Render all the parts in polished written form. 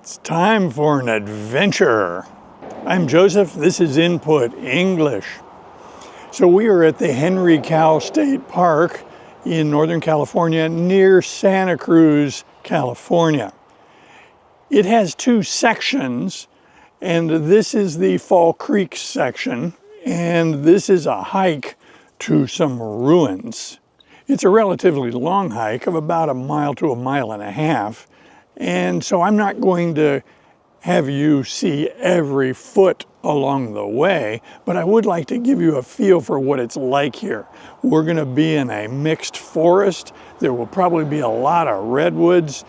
It's time for an adventure. I'm Joseph, this is Input English. So we are at the Henry Cow State Park in Northern California near Santa Cruz, California. It has two sections, and this is the Fall Creek section, and this is a hike to some ruins. It's a relatively long hike of about a mile to a mile and a half. And so I'm not going to have you see every foot along the way, but I would like to give you a feel for what it's like here. We're going to be in a mixed forest. There will probably be a lot of redwoods.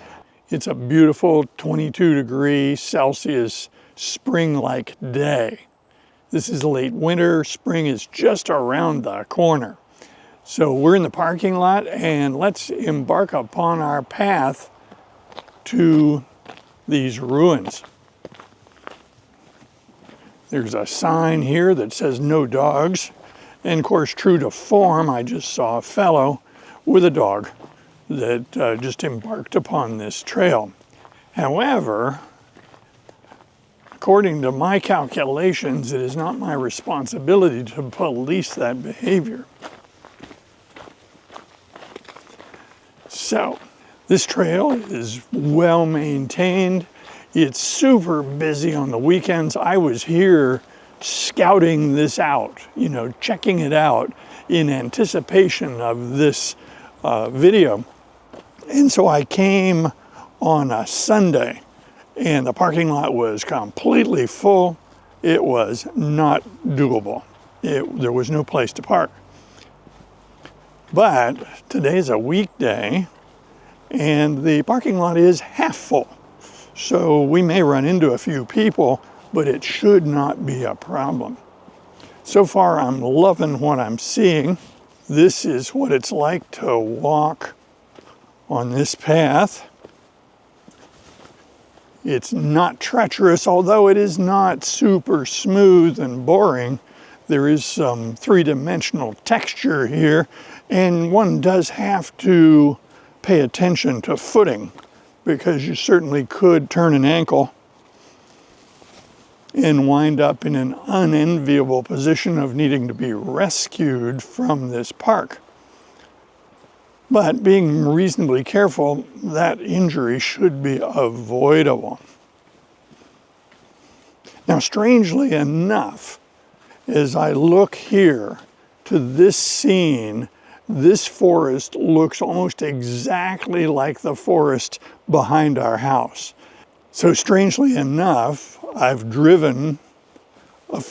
It's a beautiful 22°C spring-like day. This is late winter. Spring is just around the corner. So we're in the parking lot, and let's embark upon our path to these ruins. There's a sign here that says no dogs. And of course, true to form, I just saw a fellow with a dog that just embarked upon this trail. However, according to my calculations, it is not my responsibility to police that behavior. So, this trail is well maintained. It's super busy on the weekends. I was here scouting this out, checking it out in anticipation of this video. And so I came on a Sunday, and the parking lot was completely full. It was not doable. There was no place to park. But today's a weekday, and the parking lot is half full. So we may run into a few people, but it should not be a problem. So far, I'm loving what I'm seeing. This is what it's like to walk on this path. It's not treacherous, although it is not super smooth and boring. There is some three-dimensional texture here, and one does have to pay attention to footing, because you certainly could turn an ankle and wind up in an unenviable position of needing to be rescued from this park. But being reasonably careful, that injury should be avoidable. Now, strangely enough, as I look here to this scene, this forest looks almost exactly like the forest behind our house. So strangely enough, I've driven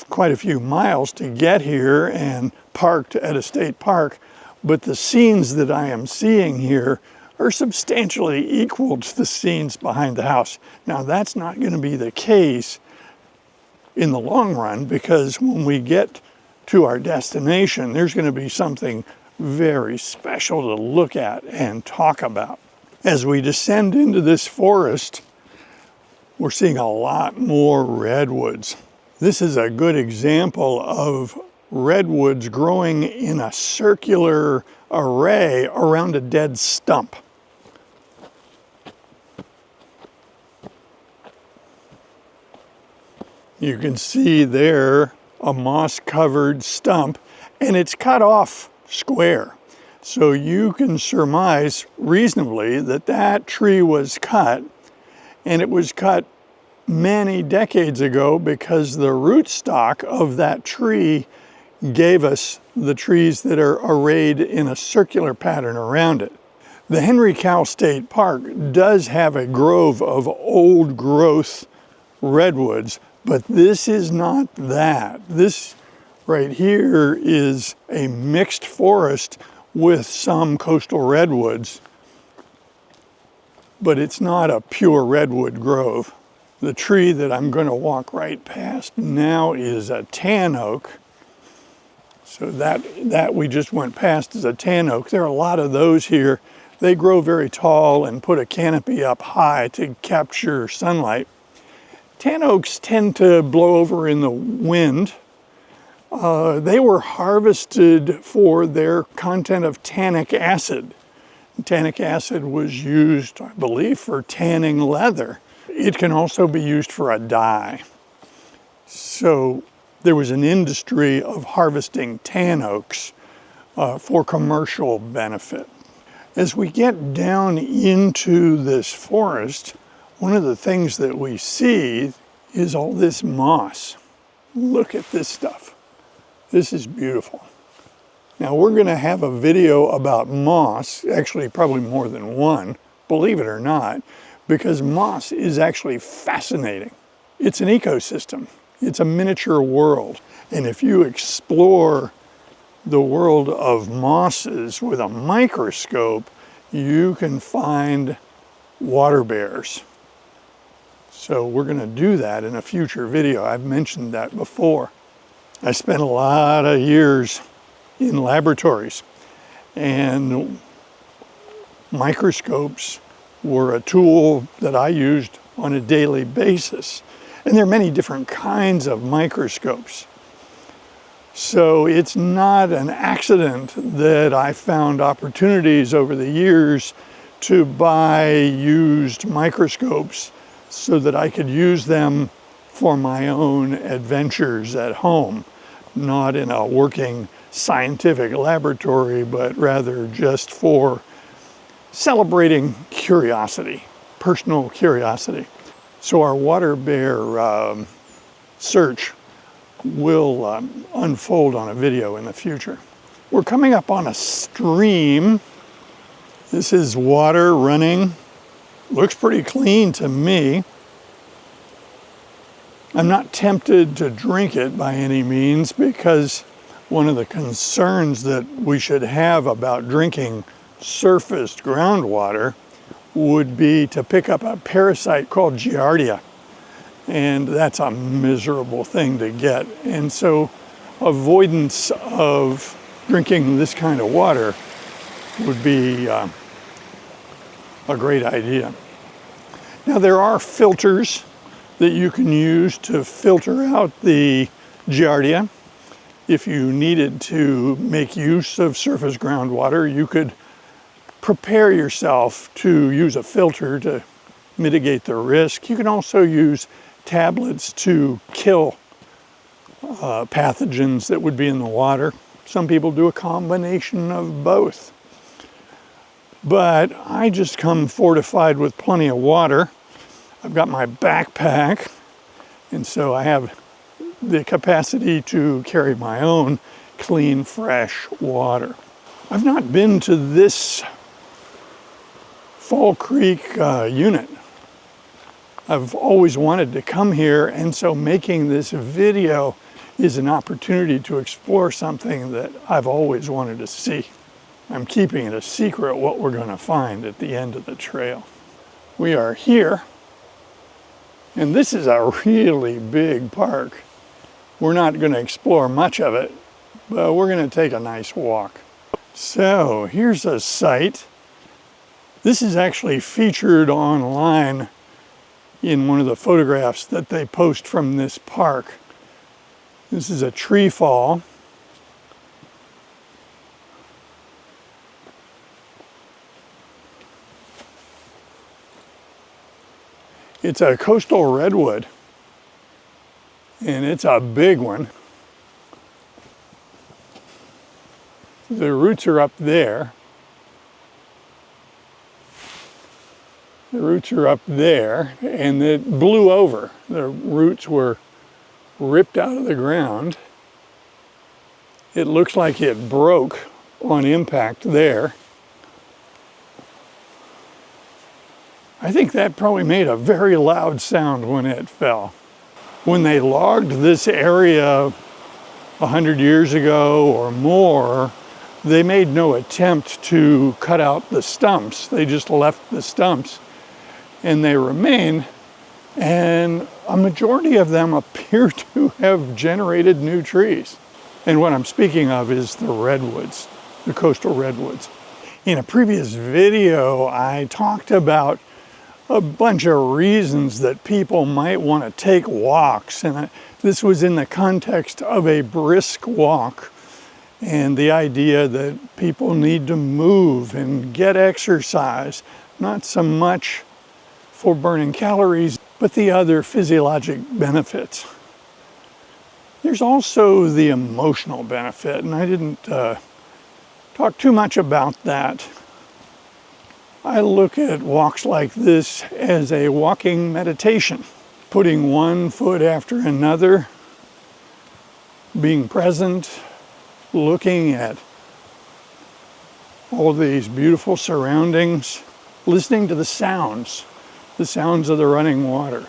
quite a few miles to get here and parked at a state park, but the scenes that I am seeing here are substantially equal to the scenes behind the house. Now, that's not going to be the case in the long run, because when we get to our destination, there's going to be something very special to look at and talk about. As we descend into this forest, we're seeing a lot more redwoods. This is a good example of redwoods growing in a circular array around a dead stump. You can see there a moss-covered stump, and it's cut off square. So you can surmise reasonably that that tree was cut, and it was cut many decades ago because the rootstock of that tree gave us the trees that are arrayed in a circular pattern around it. The Henry Cow State Park does have a grove of old growth redwoods, but this is not that. This right here is a mixed forest with some coastal redwoods, but it's not a pure redwood grove. The tree that I'm going to walk right past now is a tan oak. So that we just went past is a tan oak. There are a lot of those here. They grow very tall and put a canopy up high to capture sunlight. Tan oaks tend to blow over in the wind. They were harvested for their content of tannic acid. Tannic acid was used, I believe, for tanning leather. it can also be used for a dye. So there was an industry of harvesting tan oaks for commercial benefit. As we get down into this forest, one of the things that we see is all this moss. Look at this stuff. This is beautiful. Now we're going to have a video about moss, actually probably more than one, believe it or not, because moss is actually fascinating. It's an ecosystem. It's a miniature world. And if you explore the world of mosses with a microscope, you can find water bears. So we're going to do that in a future video. I've mentioned that before. I spent a lot of years in laboratories, and microscopes were a tool that I used on a daily basis. And there are many different kinds of microscopes. So it's not an accident that I found opportunities over the years to buy used microscopes so that I could use them for my own adventures at home, not in a working scientific laboratory, but rather just for celebrating curiosity, personal curiosity. So our water bear search will unfold on a video in the future. We're coming up on a stream. This is water running. Looks pretty clean to me. I'm not tempted to drink it by any means, because one of the concerns that we should have about drinking surfaced groundwater would be to pick up a parasite called Giardia. And that's a miserable thing to get. And so avoidance of drinking this kind of water would be a great idea. Now there are filters that you can use to filter out the Giardia. If you needed to make use of surface groundwater, you could prepare yourself to use a filter to mitigate the risk. You can also use tablets to kill pathogens that would be in the water. Some people do a combination of both. But I just come fortified with plenty of water. I've got my backpack, and so I have the capacity to carry my own clean, fresh water. I've not been to this Fall Creek unit. I've always wanted to come here, and so making this video is an opportunity to explore something that I've always wanted to see. I'm keeping it a secret what we're going to find at the end of the trail. We are here, and this is a really big park. We're not going to explore much of it, but we're going to take a nice walk. So here's a site. This is actually featured online in one of the photographs that they post from this park. This is a tree fall. It's a coastal redwood, and it's a big one. The roots are up there. The roots are up there, and it blew over. The roots were ripped out of the ground. It looks like it broke on impact there. I think that probably made a very loud sound when it fell. When they logged this area 100 years ago or more, they made no attempt to cut out the stumps. They just left the stumps, and they remain, and a majority of them appear to have generated new trees. And what I'm speaking of is the redwoods, the coastal redwoods. In a previous video, I talked about a bunch of reasons that people might want to take walks, and this was in the context of a brisk walk and the idea that people need to move and get exercise, not so much for burning calories, but the other physiologic benefits. There's also the emotional benefit, and I didn't talk too much about that. I look at walks like this as a walking meditation, putting one foot after another, being present, looking at all these beautiful surroundings, listening to the sounds of the running water.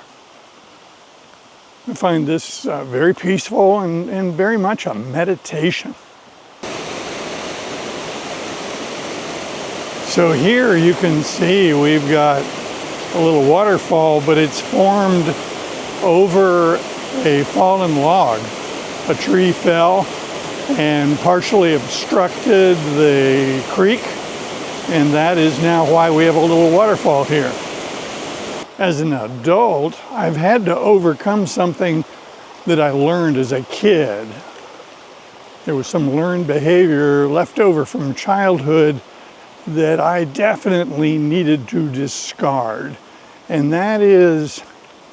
I find this very peaceful and very much a meditation. So here you can see we've got a little waterfall, but it's formed over a fallen log. A tree fell and partially obstructed the creek, and that is now why we have a little waterfall here. As an adult, I've had to overcome something that I learned as a kid. There was some learned behavior left over from childhood that I definitely needed to discard. And that is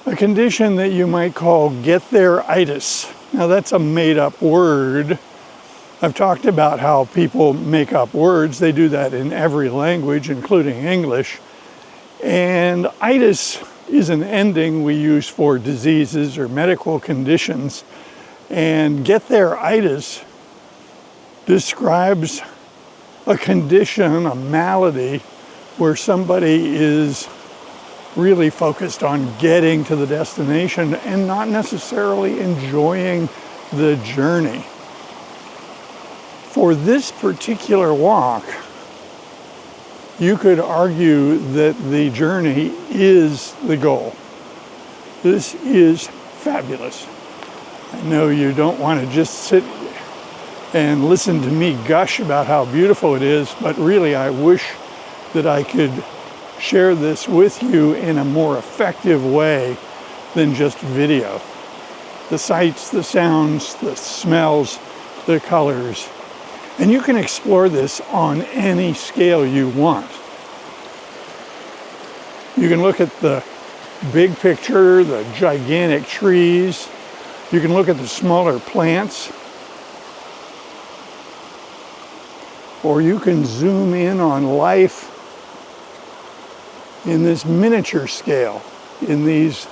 a condition that you might call get-there-itis. Now that's a made-up word. I've talked about how people make up words. They do that in every language, including English. And itis is an ending we use for diseases or medical conditions. And get-there-itis describes a condition, a malady, where somebody is really focused on getting to the destination and not necessarily enjoying the journey. For this particular walk, you could argue that the journey is the goal. This is fabulous. I know you don't want to just sit and listen to me gush about how beautiful it is, but really I wish that I could share this with you in a more effective way than just video. The sights, the sounds, the smells, the colors. And you can explore this on any scale you want. You can look at the big picture, the gigantic trees. You can look at the smaller plants. Or you can zoom in on life in this miniature scale, in these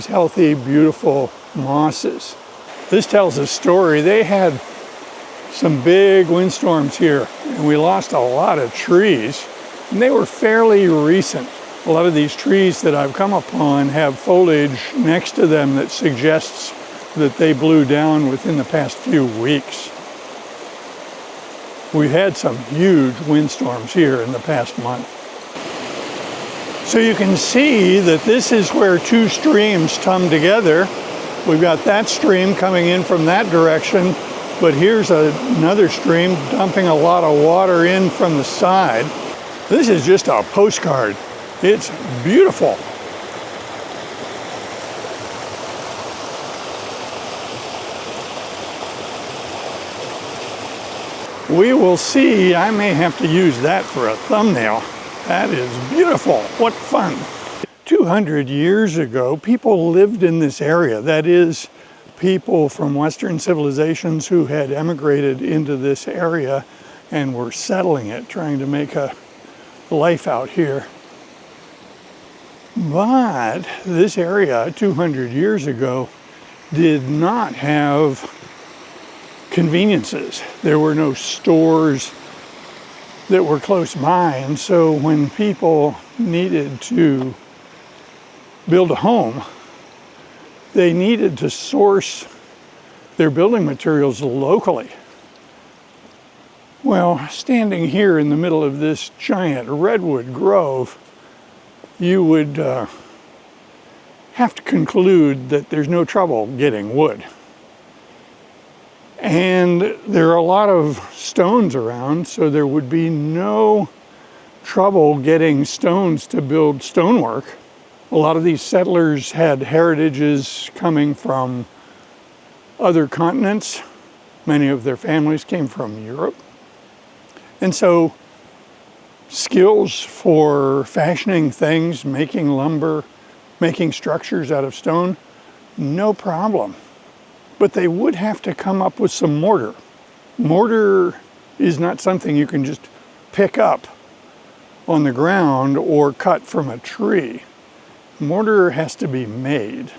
healthy, beautiful mosses. This tells a story. They had some big windstorms here, and we lost a lot of trees, and they were fairly recent. A lot of these trees that I've come upon have foliage next to them that suggests that they blew down within the past few weeks. We've had some huge windstorms here in the past month. So you can see that this is where two streams come together. We've got that stream coming in from that direction, but here's another stream dumping a lot of water in from the side. This is just a postcard. It's beautiful. We will see. I may have to use that for a thumbnail. That is beautiful. What fun. 200 years ago, people lived in this area. That is, people from Western civilizations who had emigrated into this area and were settling it, trying to make a life out here. But this area 200 years ago did not have conveniences. There were no stores that were close by, and so when people needed to build a home, they needed to source their building materials locally. Well, standing here in the middle of this giant redwood grove, you would have to conclude that there's no trouble getting wood. And there are a lot of stones around, so there would be no trouble getting stones to build stonework. A lot of these settlers had heritages coming from other continents. Many of their families came from Europe. And so skills for fashioning things, making lumber, making structures out of stone, no problem. But they would have to come up with some mortar. Mortar is not something you can just pick up on the ground or cut from a tree. Mortar has to be made.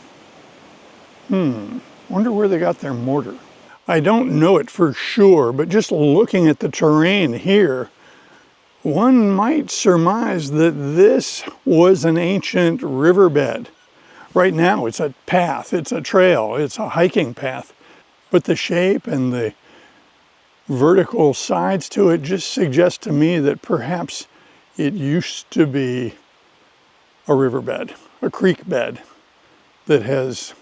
Wonder where they got their mortar. I don't know it for sure, but just looking at the terrain here, one might surmise that this was an ancient riverbed. Right now it's a path, it's a trail, it's a hiking path, but the shape and the vertical sides to it just suggest to me that perhaps it used to be a riverbed, a creek bed that has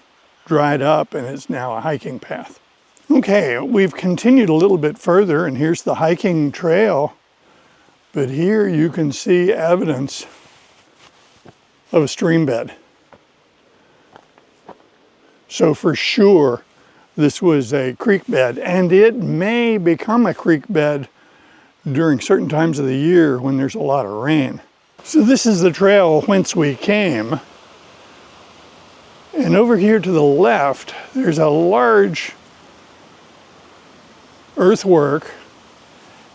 dried up and is now a hiking path. Okay, we've continued a little bit further and here's the hiking trail, but here you can see evidence of a stream bed. So for sure, this was a creek bed, and it may become a creek bed during certain times of the year when there's a lot of rain. So this is the trail whence we came. And over here to the left, there's a large earthwork,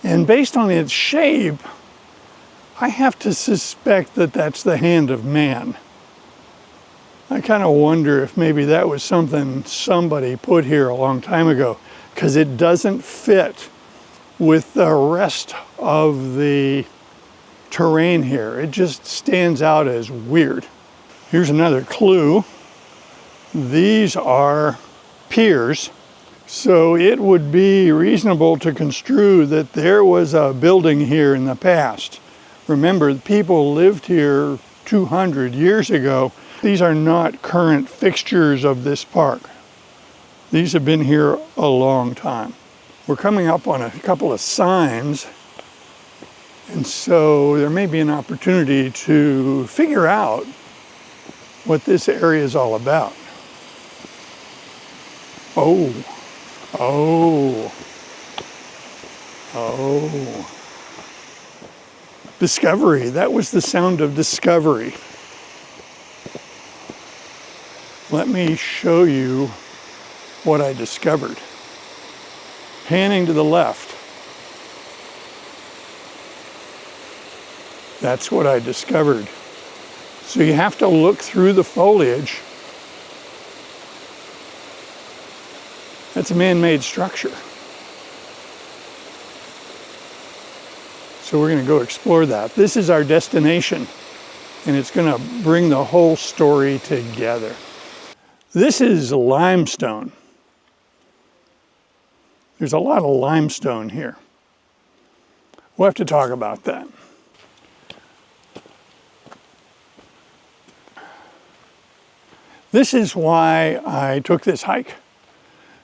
and based on its shape, I have to suspect that that's the hand of man. I kind of wonder if maybe that was something somebody put here a long time ago, because it doesn't fit with the rest of the terrain here. It just stands out as weird. Here's another clue. These are piers. So it would be reasonable to construe that there was a building here in the past. Remember, people lived here 200 years ago. These are not current fixtures of this park. These have been here a long time. We're coming up on a couple of signs, and so there may be an opportunity to figure out what this area is all about. Oh. Discovery. That was the sound of discovery. Let me show you what I discovered. Panning to the left. That's what I discovered. So you have to look through the foliage. That's a man-made structure. So we're going to go explore that. This is our destination, and it's going to bring the whole story together. This is limestone. There's a lot of limestone here. We'll have to talk about that. This is why I took this hike.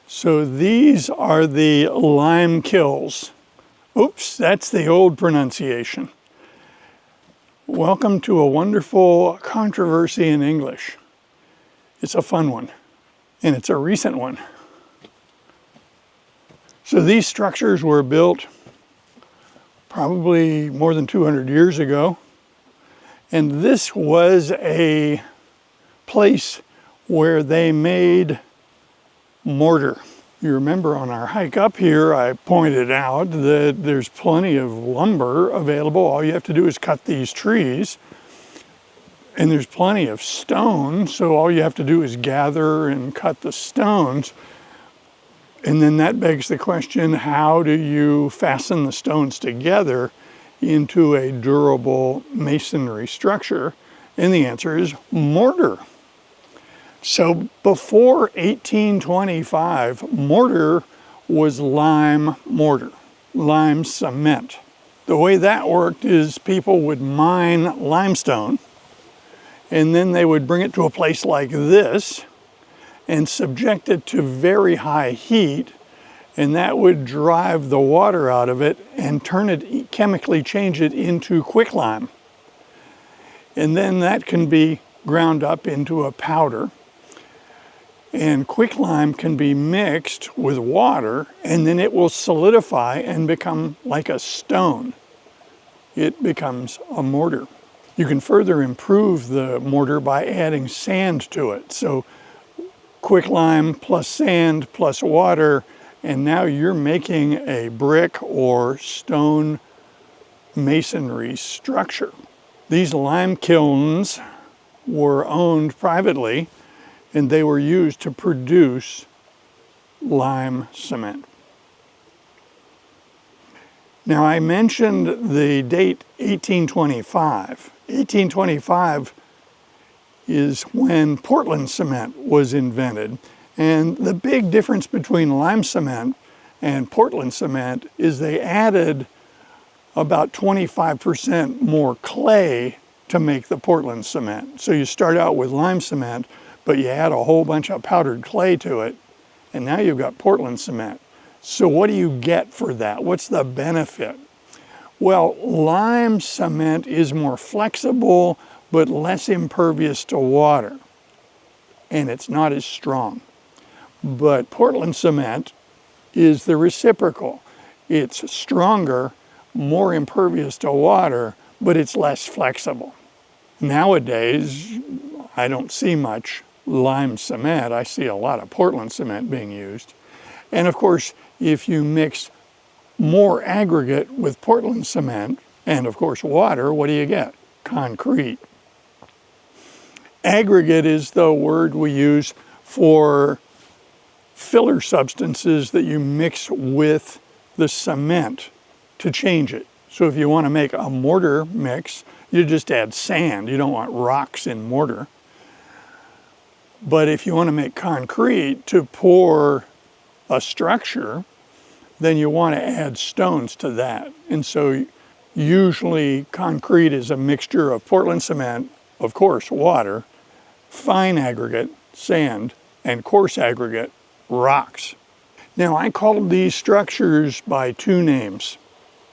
So these are the lime kilns. Oops, that's the old pronunciation. Welcome to a wonderful controversy in English. It's a fun one, and it's a recent one. So these structures were built probably more than 200 years ago, and this was a place where they made mortar. You remember on our hike up here, I pointed out that there's plenty of lumber available. All you have to do is cut these trees. And there's plenty of stone, so all you have to do is gather and cut the stones. And then that begs the question, how do you fasten the stones together into a durable masonry structure? And the answer is mortar. So before 1825, mortar was lime mortar, lime cement. The way that worked is people would mine limestone, and then they would bring it to a place like this and subject it to very high heat, and that would drive the water out of it and turn it, chemically change it into quicklime. And then that can be ground up into a powder. And quicklime can be mixed with water, and then it will solidify and become like a stone. It becomes a mortar. You can further improve the mortar by adding sand to it. So quicklime plus sand plus water, and now you're making a brick or stone masonry structure. These lime kilns were owned privately, and they were used to produce lime cement. Now, I mentioned the date 1825. 1825 is when Portland cement was invented. And the big difference between lime cement and Portland cement is they added about 25% more clay to make the Portland cement. So you start out with lime cement, but you add a whole bunch of powdered clay to it, and now you've got Portland cement. So what do you get for that? What's the benefit? Well, lime cement is more flexible, but less impervious to water, and it's not as strong. But Portland cement is the reciprocal. It's stronger, more impervious to water, but it's less flexible. Nowadays, I don't see much lime cement. I see a lot of Portland cement being used. And of course, if you mix more aggregate with Portland cement and of course water, what do you get? Concrete. Aggregate is the word we use for filler substances that you mix with the cement to change it. So if you want to make a mortar mix, you just add sand. You don't want rocks in mortar. But if you want to make concrete to pour a structure, then you want to add stones to that. And so usually concrete is a mixture of Portland cement, of course, water, fine aggregate, sand, and coarse aggregate, rocks. Now, I called these structures by two names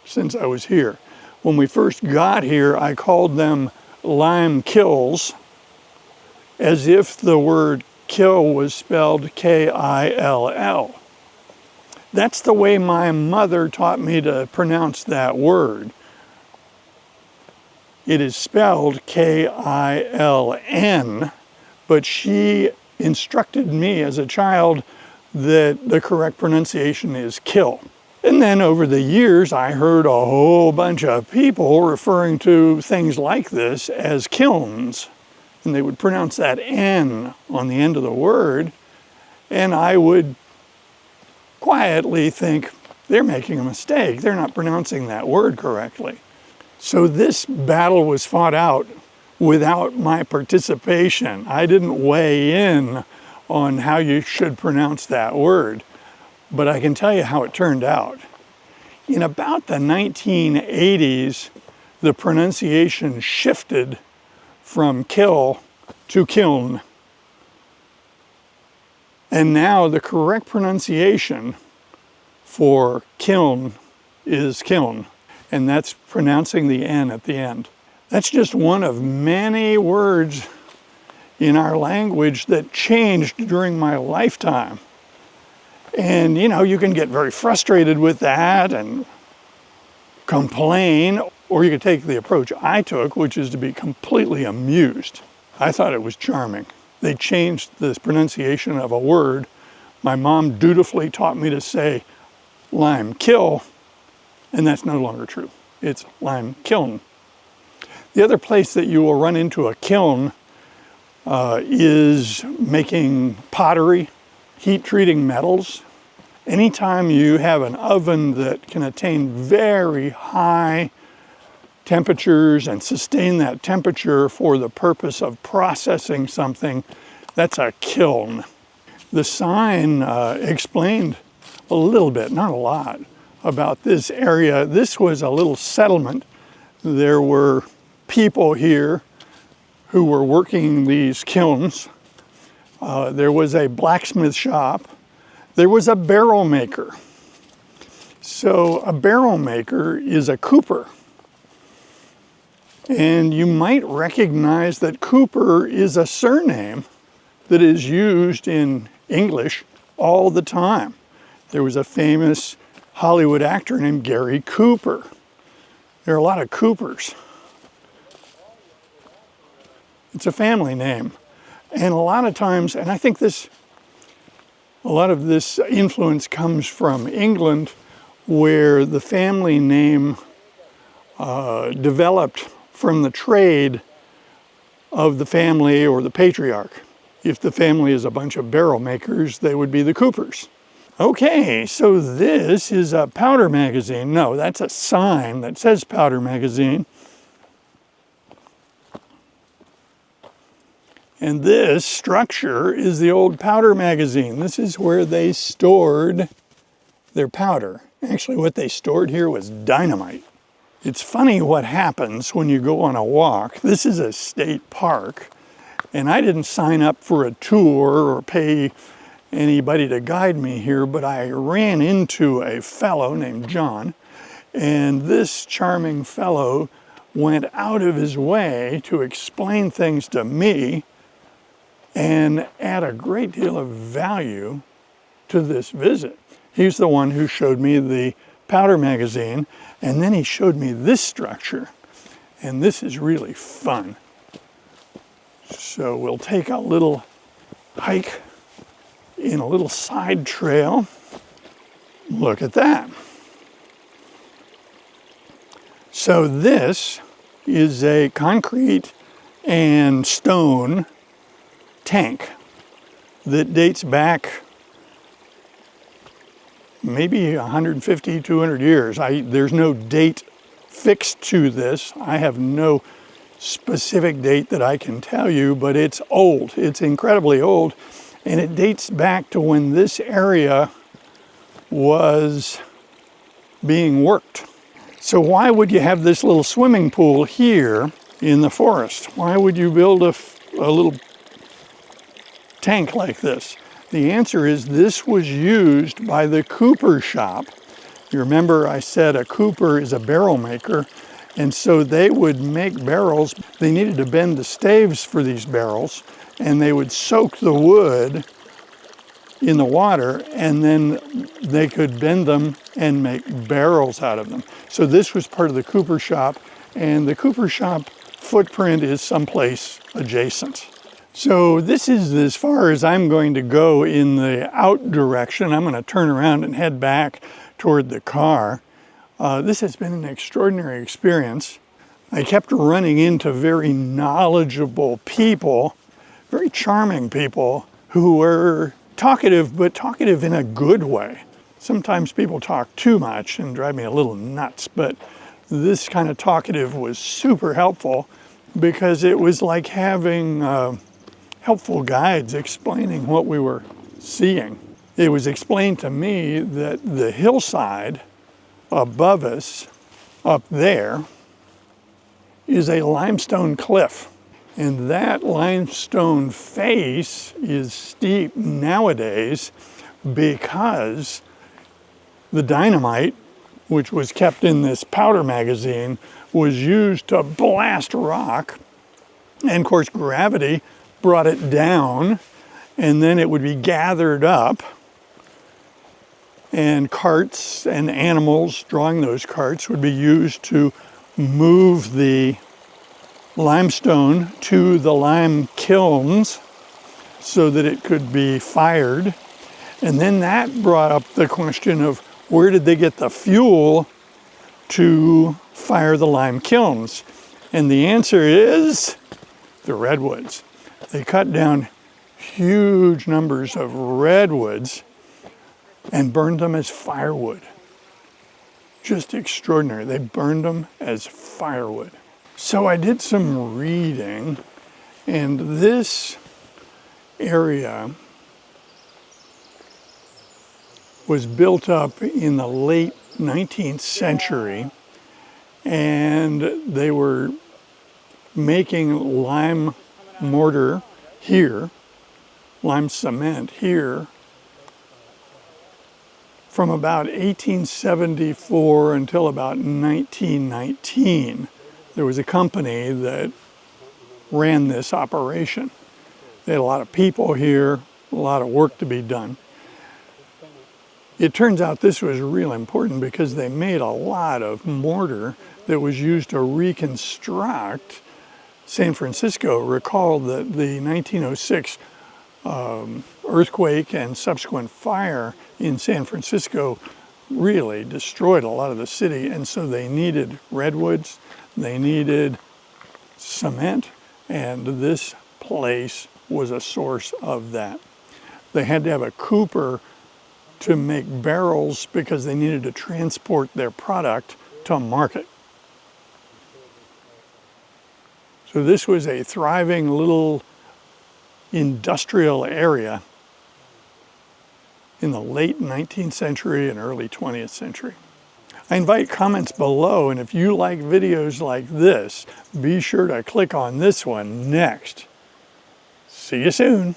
since I was here. When we first got here, I called them lime kilns, as if the word kill was spelled K-I-L-L. That's the way my mother taught me to pronounce that word. It is spelled K-I-L-N, but she instructed me as a child that the correct pronunciation is kill. And then over the years, I heard a whole bunch of people referring to things like this as kilns. And they would pronounce that N on the end of the word. And I would quietly think, they're making a mistake. They're not pronouncing that word correctly. So this battle was fought out without my participation. I didn't weigh in on how you should pronounce that word. But I can tell you how it turned out. In about the 1980s, the pronunciation shifted from kill to kiln. And now the correct pronunciation for kiln is kiln, and that's pronouncing the N at the end. That's just one of many words in our language that changed during my lifetime. And you know, you can get very frustrated with that and complain, or you could take the approach I took, which is to be completely amused. I thought it was charming. They changed the pronunciation of a word. My mom dutifully taught me to say lime kill, and that's no longer true. It's lime kiln. The other place that you will run into a kiln is making pottery, heat treating metals. Anytime you have an oven that can attain very high temperatures and sustain that temperature for the purpose of processing something, that's a kiln. The sign explained a little bit, not a lot, about this area. This was a little settlement. There were people here who were working these kilns. There was a blacksmith shop. There was a barrel maker. So a barrel maker is a cooper. And you might recognize that Cooper is a surname that is used in English all the time. There was a famous Hollywood actor named Gary Cooper. There are a lot of Coopers. It's a family name. And a lot of times, and I think a lot of this influence comes from England, where the family name developed from the trade of the family or the patriarch. If the family is a bunch of barrel makers, they would be the Coopers. Okay, so this is a powder magazine. No, that's a sign that says powder magazine. And this structure is the old powder magazine. This is where they stored their powder. Actually, what they stored here was dynamite. It's funny what happens when you go on a walk. This is a state park, and I didn't sign up for a tour or pay anybody to guide me here, but I ran into a fellow named John, and this charming fellow went out of his way to explain things to me and add a great deal of value to this visit. He's the one who showed me the powder magazine, and then he showed me this structure, and this is really fun. So we'll take a little hike in a little side trail. Look at that. So this is a concrete and stone tank that dates back maybe 150, 200 years. There's no date fixed to this. I have no specific date that I can tell you, but it's old. It's incredibly old. And it dates back to when this area was being worked. So why would you have this little swimming pool here in the forest? Why would you build a little tank like this? The answer is this was used by the cooper shop. You remember I said a cooper is a barrel maker, and so they would make barrels. They needed to bend the staves for these barrels, and they would soak the wood in the water, and then they could bend them and make barrels out of them. So this was part of the cooper shop, and the cooper shop footprint is someplace adjacent. So this is as far as I'm going to go in the out direction. I'm going to turn around and head back toward the car. This has been an extraordinary experience. I kept running into very knowledgeable people, very charming people who were talkative, but talkative in a good way. Sometimes people talk too much and drive me a little nuts, but this kind of talkative was super helpful because it was like having helpful guides explaining what we were seeing. It was explained to me that the hillside above us, up there, is a limestone cliff. And that limestone face is steep nowadays because the dynamite, which was kept in this powder magazine, was used to blast rock. And of course, gravity brought it down, and then it would be gathered up, and carts and animals drawing those carts would be used to move the limestone to the lime kilns so that it could be fired. And then that brought up the question of where did they get the fuel to fire the lime kilns? And the answer is the redwoods. They cut down huge numbers of redwoods and burned them as firewood. Just extraordinary. They burned them as firewood. So I did some reading, and this area was built up in the late 19th century, and they were making lime mortar here, lime cement here, from about 1874 until about 1919. There was a company that ran this operation. They had a lot of people here, a lot of work to be done. It turns out this was real important because they made a lot of mortar that was used to reconstruct San Francisco recalled that the 1906 earthquake and subsequent fire in San Francisco really destroyed a lot of the city, and so they needed redwoods, they needed cement, and this place was a source of that. They had to have a cooper to make barrels because they needed to transport their product to market. So this was a thriving little industrial area in the late 19th century and early 20th century. I invite comments below, and if you like videos like this, be sure to click on this one next. See you soon.